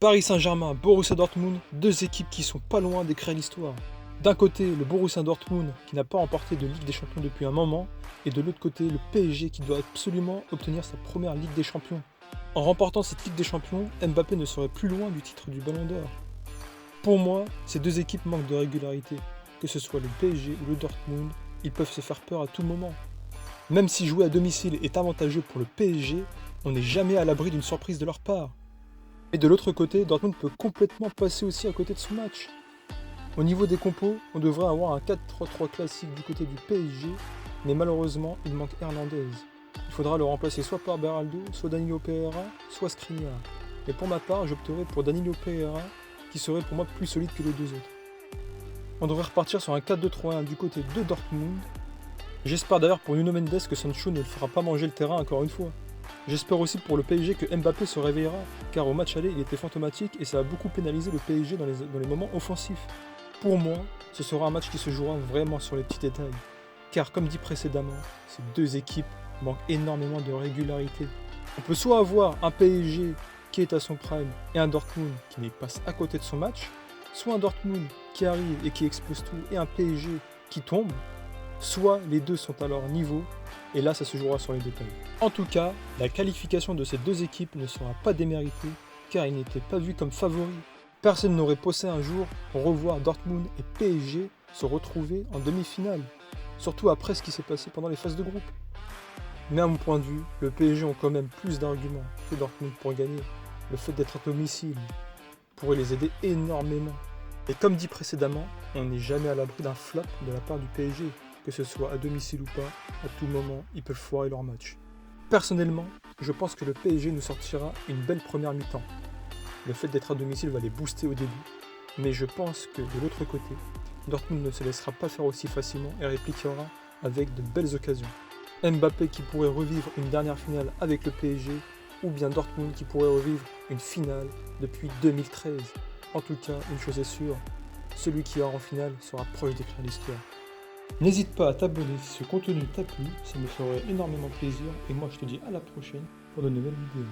Paris Saint-Germain, Borussia Dortmund, deux équipes qui sont pas loin d'écrire l'histoire. D'un côté, le Borussia Dortmund qui n'a pas remporté de Ligue des Champions depuis un moment, et de l'autre côté, le PSG qui doit absolument obtenir sa première Ligue des Champions. En remportant cette Ligue des Champions, Mbappé ne serait plus loin du titre du Ballon d'Or. Pour moi, ces deux équipes manquent de régularité. Que ce soit le PSG ou le Dortmund, ils peuvent se faire peur à tout moment. Même si jouer à domicile est avantageux pour le PSG, on n'est jamais à l'abri d'une surprise de leur part. Et de l'autre côté, Dortmund peut complètement passer aussi à côté de son match. Au niveau des compos, on devrait avoir un 4-3-3 classique du côté du PSG, mais malheureusement, il manque Hernandez. Il faudra le remplacer soit par Beraldo, soit Danilo Pereira, soit Skriniar. Et pour ma part, j'opterai pour Danilo Pereira, qui serait pour moi plus solide que les deux autres. On devrait repartir sur un 4-2-3-1 du côté de Dortmund. J'espère d'ailleurs pour Nuno Mendes que Sancho ne le fera pas manger le terrain encore une fois. J'espère aussi pour le PSG que Mbappé se réveillera, car au match aller il était fantomatique et ça a beaucoup pénalisé le PSG dans les moments offensifs. Pour moi, ce sera un match qui se jouera vraiment sur les petits détails, car comme dit précédemment, ces deux équipes manquent énormément de régularité. On peut soit avoir un PSG qui est à son prime et un Dortmund qui passe à côté de son match, soit un Dortmund qui arrive et qui explose tout et un PSG qui tombe, soit les deux sont à leur niveau, et là ça se jouera sur les détails. En tout cas, la qualification de ces deux équipes ne sera pas déméritée, car ils n'étaient pas vus comme favoris. Personne n'aurait pensé un jour revoir Dortmund et PSG se retrouver en demi-finale, surtout après ce qui s'est passé pendant les phases de groupe. Mais à mon point de vue, le PSG ont quand même plus d'arguments que Dortmund pour gagner. Le fait d'être à domicile pourrait les aider énormément. Et comme dit précédemment, on n'est jamais à l'abri d'un flop de la part du PSG. Que ce soit à domicile ou pas, à tout moment, ils peuvent foirer leur match. Personnellement, je pense que le PSG nous sortira une belle première mi-temps. Le fait d'être à domicile va les booster au début, mais je pense que de l'autre côté, Dortmund ne se laissera pas faire aussi facilement et répliquera avec de belles occasions. Mbappé qui pourrait revivre une dernière finale avec le PSG, ou bien Dortmund qui pourrait revivre une finale depuis 2013. En tout cas, une chose est sûre, celui qui ira en finale sera proche d'écrire l'histoire. N'hésite pas à t'abonner si ce contenu t'a plu, ça me ferait énormément plaisir et moi je te dis à la prochaine pour de nouvelles vidéos.